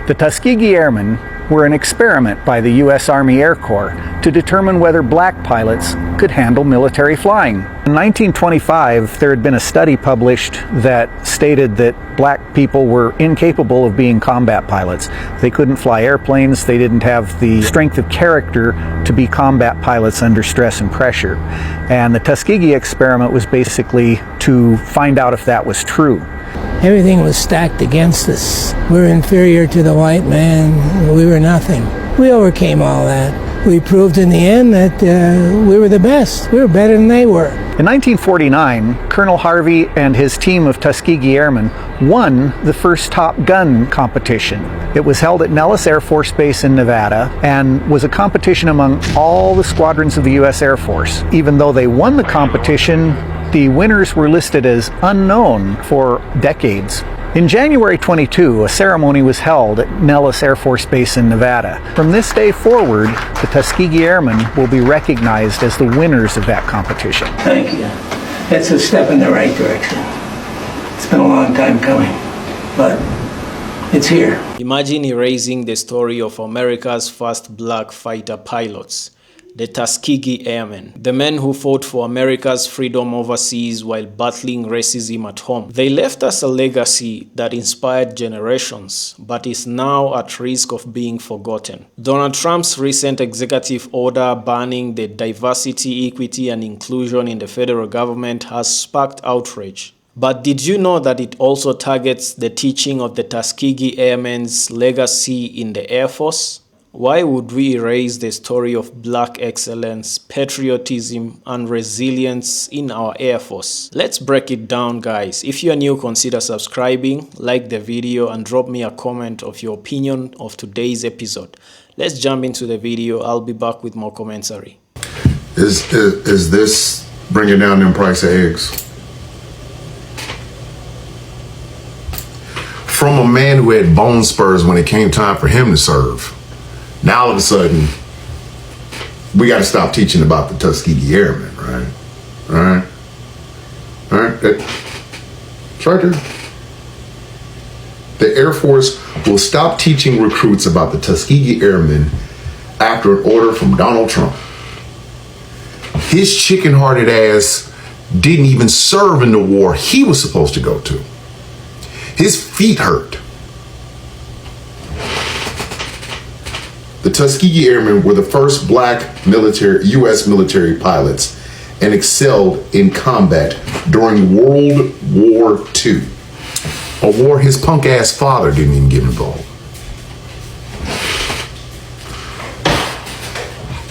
The Tuskegee Airmen were an experiment by the U.S. Army Air Corps to determine whether black pilots could handle military flying. In 1925, there had been a study published that stated that black people were incapable of being combat pilots. They couldn't fly airplanes, they didn't have the strength of character to be combat pilots under stress and pressure. And the Tuskegee experiment was basically to find out if that was true. Everything was stacked against us. We were inferior to the white man. We were nothing. We overcame all that. We proved in the end that we were the best. We were better than they were. In 1949, Colonel Harvey and his team of Tuskegee Airmen won the first Top Gun competition. It was held at Nellis Air Force Base in Nevada and was a competition among all the squadrons of the U.S. Air Force. Even though they won the competition, the winners were listed as unknown for decades. In January 22, a ceremony was held at Nellis Air Force Base in Nevada. From this day forward, the Tuskegee Airmen will be recognized as the winners of that competition. Thank you. That's a step in the right direction. It's been a long time coming, but it's here. Imagine erasing the story of America's first black fighter pilots, the Tuskegee Airmen, the men who fought for America's freedom overseas while battling racism at home. They left us a legacy that inspired generations, but is now at risk of being forgotten. Donald Trump's recent executive order banning the diversity, equity, and inclusion in the federal government has sparked outrage. But did you know that it also targets the teaching of the Tuskegee Airmen's legacy in the Air Force? Why would we erase the story of black excellence, patriotism, and resilience in our Air Force? Let's break it down, guys. If you are new, consider subscribing, like the video, and drop me a comment of your opinion of today's episode. Let's jump into the video. I'll be back with more commentary. Is this bringing down the price of eggs? From a man who had bone spurs when it came time for him to serve. Now all of a sudden, we got to stop teaching about the Tuskegee Airmen, right? All right. It's right there. The Air Force will stop teaching recruits about the Tuskegee Airmen after an order from Donald Trump. His chicken-hearted ass didn't even serve in the war he was supposed to go to. His feet hurt. The Tuskegee Airmen were the first black U.S. military pilots and excelled in combat during World War II, a war his punk-ass father didn't even get involved.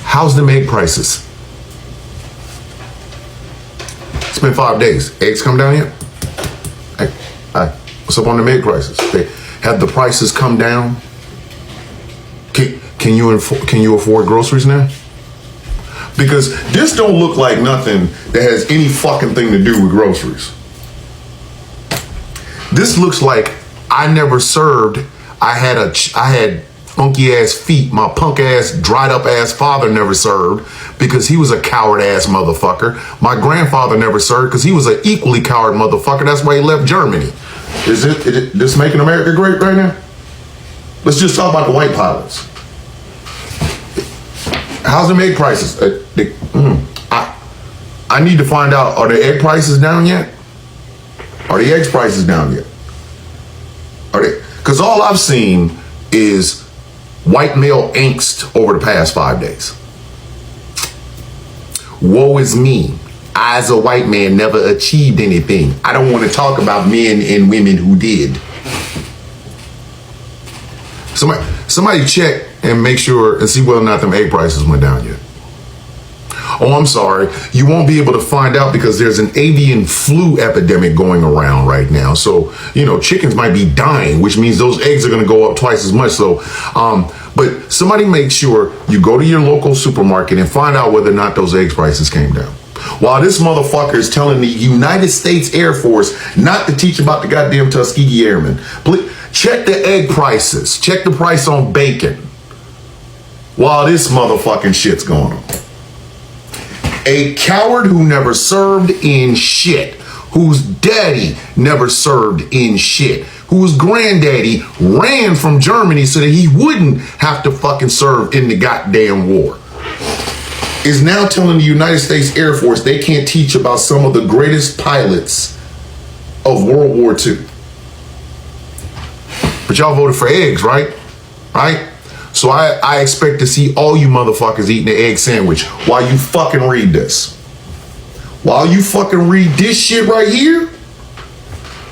How's the egg prices? It's been 5 days. Eggs come down yet? Hey, what's up on the egg prices? Have the prices come down? Can you afford groceries now? Because this don't look like nothing that has any fucking thing to do with groceries. This looks like I never served. I had funky ass feet. My punk ass, dried up ass father never served because he was a coward ass motherfucker. My grandfather never served because he was an equally coward motherfucker. That's why he left Germany. Is this making America great right now? Let's just talk about the white pilots. How's the egg prices? I need to find out, are the egg prices down yet? Are the eggs prices down yet? Are they? Because all I've seen is white male angst over the past 5 days. Woe is me. I, as a white man, never achieved anything. I don't want to talk about men and women who did. Somebody check and make sure and see whether or not them egg prices went down yet. Oh, I'm sorry. You won't be able to find out because there's an avian flu epidemic going around right now. So, chickens might be dying, which means those eggs are going to go up twice as much. So, but somebody make sure you go to your local supermarket and find out whether or not those egg prices came down. While this motherfucker is telling the United States Air Force not to teach about the goddamn Tuskegee Airmen. Please, check the egg prices. Check the price on bacon. While this motherfucking shit's going on. A coward who never served in shit, whose daddy never served in shit, whose granddaddy ran from Germany so that he wouldn't have to fucking serve in the goddamn war, is now telling the United States Air Force they can't teach about some of the greatest pilots of World War II. But y'all voted for eggs, right? Right? So I expect to see all you motherfuckers eating the egg sandwich while you fucking read this. While you fucking read this shit right here,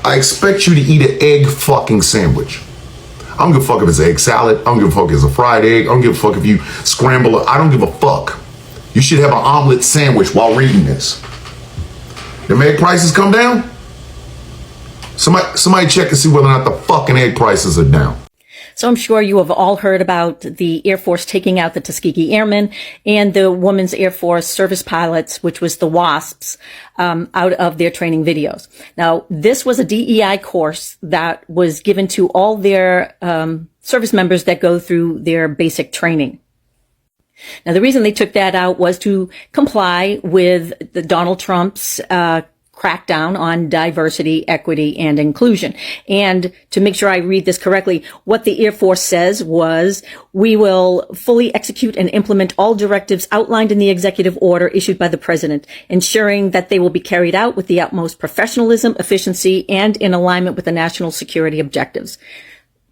I expect you to eat an egg fucking sandwich. I don't give a fuck if it's egg salad. I don't give a fuck if it's a fried egg. I don't give a fuck if you scramble it. I don't give a fuck. You should have an omelet sandwich while reading this. The egg prices come down? Somebody check and see whether or not the fucking egg prices are down. So I'm sure you have all heard about the Air Force taking out the Tuskegee Airmen and the Women's Air Force Service Pilots, which was the WASPs, out of their training videos. Now, this was a DEI course that was given to all their service members that go through their basic training. Now, the reason they took that out was to comply with the Donald Trump's crackdown on diversity, equity, and inclusion. And to make sure I read this correctly, what the Air Force says was, we will fully execute and implement all directives outlined in the executive order issued by the president, ensuring that they will be carried out with the utmost professionalism, efficiency, and in alignment with the national security objectives.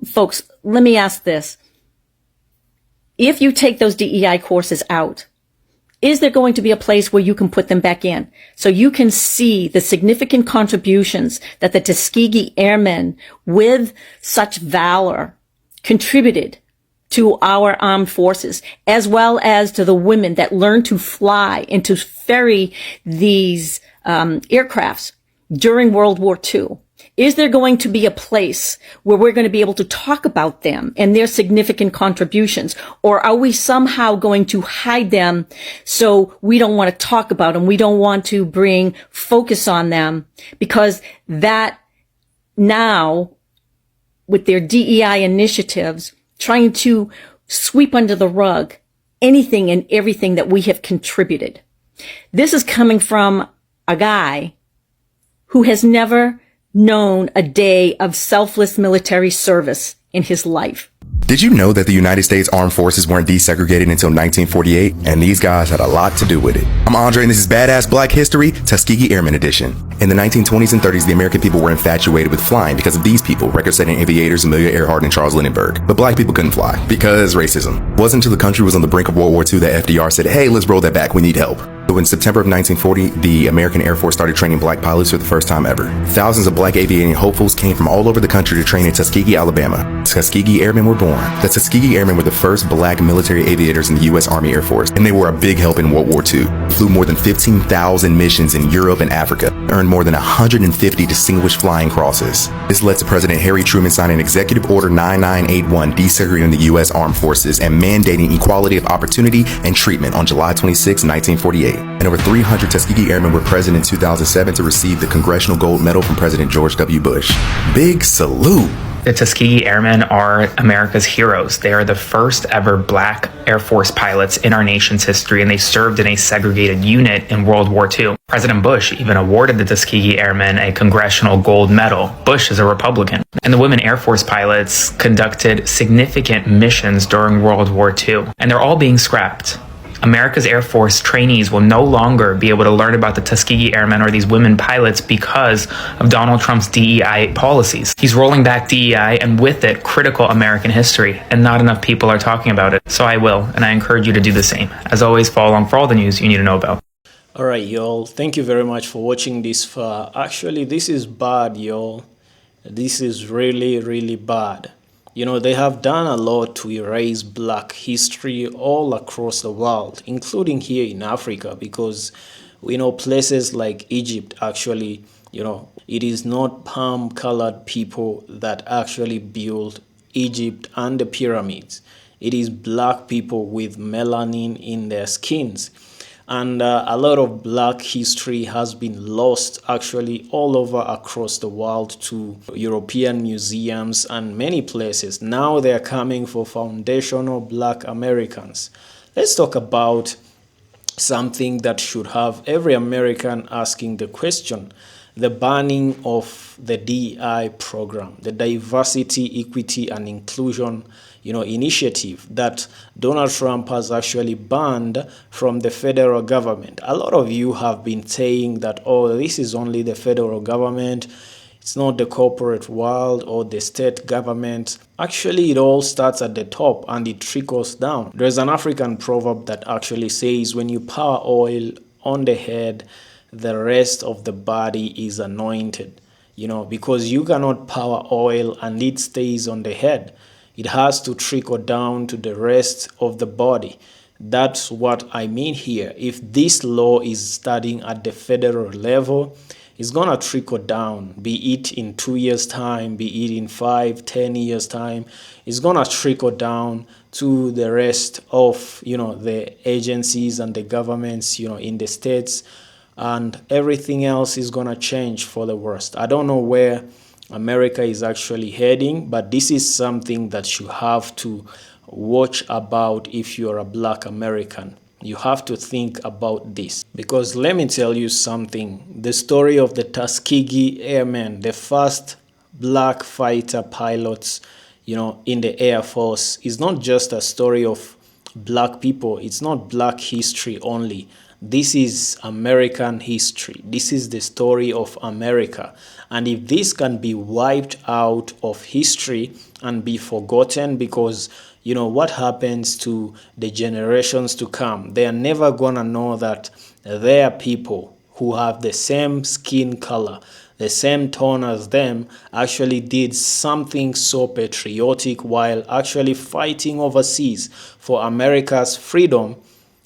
Folks, let me ask this. If you take those DEI courses out, is there going to be a place where you can put them back in so you can see the significant contributions that the Tuskegee Airmen with such valor contributed to our armed forces, as well as to the women that learned to fly and to ferry these aircrafts during World War II? Is there going to be a place where we're going to be able to talk about them and their significant contributions? Or are we somehow going to hide them so we don't want to talk about them? We don't want to bring focus on them, because that now, with their DEI initiatives, trying to sweep under the rug anything and everything that we have contributed. This is coming from a guy who has never known a day of selfless military service in his life. Did you know that the United States Armed Forces weren't desegregated until 1948? And these guys had a lot to do with it. I'm Andre, and this is Badass Black History, Tuskegee Airmen Edition. In the 1920s and 30s, the American people were infatuated with flying because of these people, record-setting aviators Amelia Earhart and Charles Lindbergh. But black people couldn't fly because racism. It wasn't until the country was on the brink of World War II that FDR said, hey, let's roll that back, we need help. So in September of 1940, the American Air Force started training black pilots for the first time ever. Thousands of black aviating hopefuls came from all over the country to train in Tuskegee, Alabama. Tuskegee Airmen were born. The Tuskegee Airmen were the first black military aviators in the U.S. Army Air Force, and they were a big help in World War II. Flew more than 15,000 missions in Europe and Africa, earned more than 150 distinguished flying crosses. This led to President Harry Truman signing Executive Order 9981, desegregating the U.S. Armed Forces and mandating equality of opportunity and treatment on July 26, 1948. And over 300 Tuskegee Airmen were present in 2007 to receive the Congressional Gold Medal from President George W. Bush. Big salute. The Tuskegee Airmen are America's heroes. They are the first ever black Air Force pilots in our nation's history, and they served in a segregated unit in World War II. President Bush even awarded the Tuskegee Airmen a Congressional Gold Medal. Bush is a Republican. And the women Air Force pilots conducted significant missions during World War II, and they're all being scrapped. America's Air Force trainees will no longer be able to learn about the Tuskegee Airmen or these women pilots because of Donald Trump's DEI policies. He's rolling back DEI, and with it, critical American history, and not enough people are talking about it. So I will, and I encourage you to do the same. As always, follow along for all the news you need to know about. All right, y'all. Thank you very much for watching this far. Actually, this is bad, y'all. This is really, really bad. You know, they have done a lot to erase black history all across the world, including here in Africa, because we know places like Egypt actually, you know, it is not palm-colored people that actually built Egypt and the pyramids. It is black people with melanin in their skins. And a lot of black history has been lost actually all over across the world to European museums and many places. Now they are coming for foundational black Americans. Let's talk about something that should have every American asking the question, the banning of the DEI program, the Diversity, Equity, and Inclusion, initiative that Donald Trump has actually banned from the federal government. A lot of you have been saying that, oh, this is only the federal government. It's not the corporate world or the state government. Actually, it all starts at the top and it trickles down. There's an African proverb that actually says, when you pour oil on the head, the rest of the body is anointed. Because you cannot pour oil and it stays on the head. It has to trickle down to the rest of the body. That's what I mean here. If this law is starting at the federal level, it's gonna trickle down, be it in 2 years' time, be it in 5, 10 years' time. It's gonna trickle down to the rest of the agencies and the governments in the states, and everything else is gonna change for the worst. I don't know where America is actually heading, but this is something that you have to watch about if you're a Black American. You have to think about this, because let me tell you something. The story of the Tuskegee Airmen, the first Black fighter pilots, in the Air Force, is not just a story of Black people. It's not Black history only. This is American history. This is the story of America. And if this can be wiped out of history and be forgotten, because what happens to the generations to come? They are never gonna know that there are people who have the same skin color, the same tone as them, actually did something so patriotic while actually fighting overseas for America's freedom,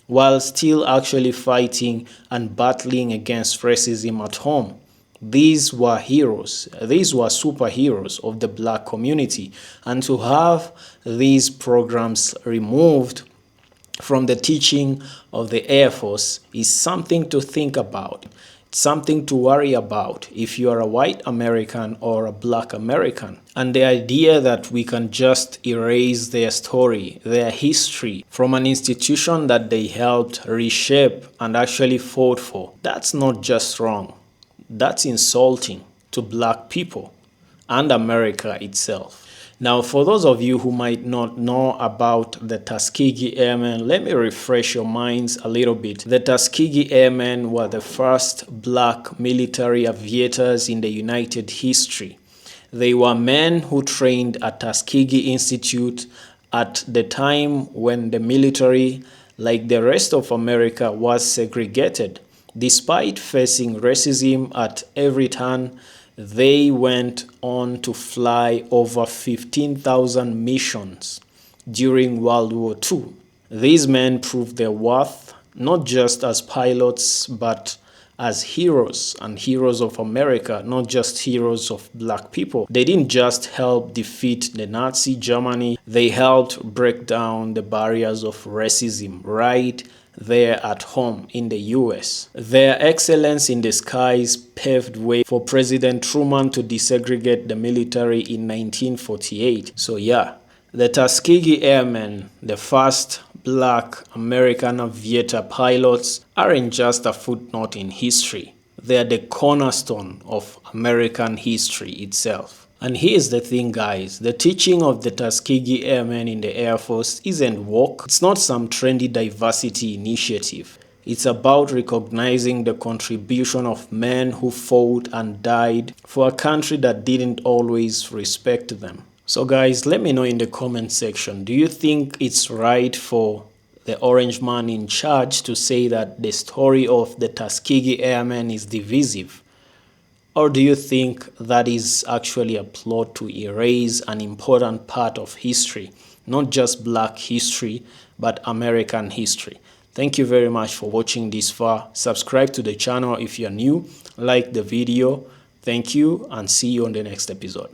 while still actually fighting and battling against racism at home. These were heroes. These were superheroes of the Black community. And to have these programs removed from the teaching of the Air Force is something to think about. It's something to worry about if you are a white American or a Black American. And the idea that we can just erase their story, their history from an institution that they helped reshape and actually fought for, that's not just wrong. That's insulting to Black people and America itself. Now, for those of you who might not know about the Tuskegee Airmen, let me refresh your minds a little bit. The Tuskegee Airmen were the first Black military aviators in the United history. They were men who trained at Tuskegee Institute at the time when the military, like the rest of America, was segregated. Despite facing racism at every turn, they went on to fly over 15,000 missions during World War II. These men proved their worth, not just as pilots, but as heroes and heroes of America, not just heroes of Black people. They didn't just help defeat the Nazi Germany, they helped break down the barriers of racism right there at home in the US. Their excellence in the skies paved way for President Truman to desegregate the military in 1948. So yeah, the Tuskegee Airmen, the first Black American aviator pilots, aren't just a footnote in history. They are the cornerstone of American history itself. And here's the thing, guys, the teaching of the Tuskegee Airmen in the Air Force isn't woke. It's not some trendy diversity initiative. It's about recognizing the contribution of men who fought and died for a country that didn't always respect them. So guys, let me know in the comment section, do you think it's right for the orange man in charge to say that the story of the Tuskegee Airmen is divisive? Or do you think that is actually a plot to erase an important part of history, not just Black history, but American history? Thank you very much for watching this far. Subscribe to the channel if you're new, like the video. Thank you, and see you on the next episode.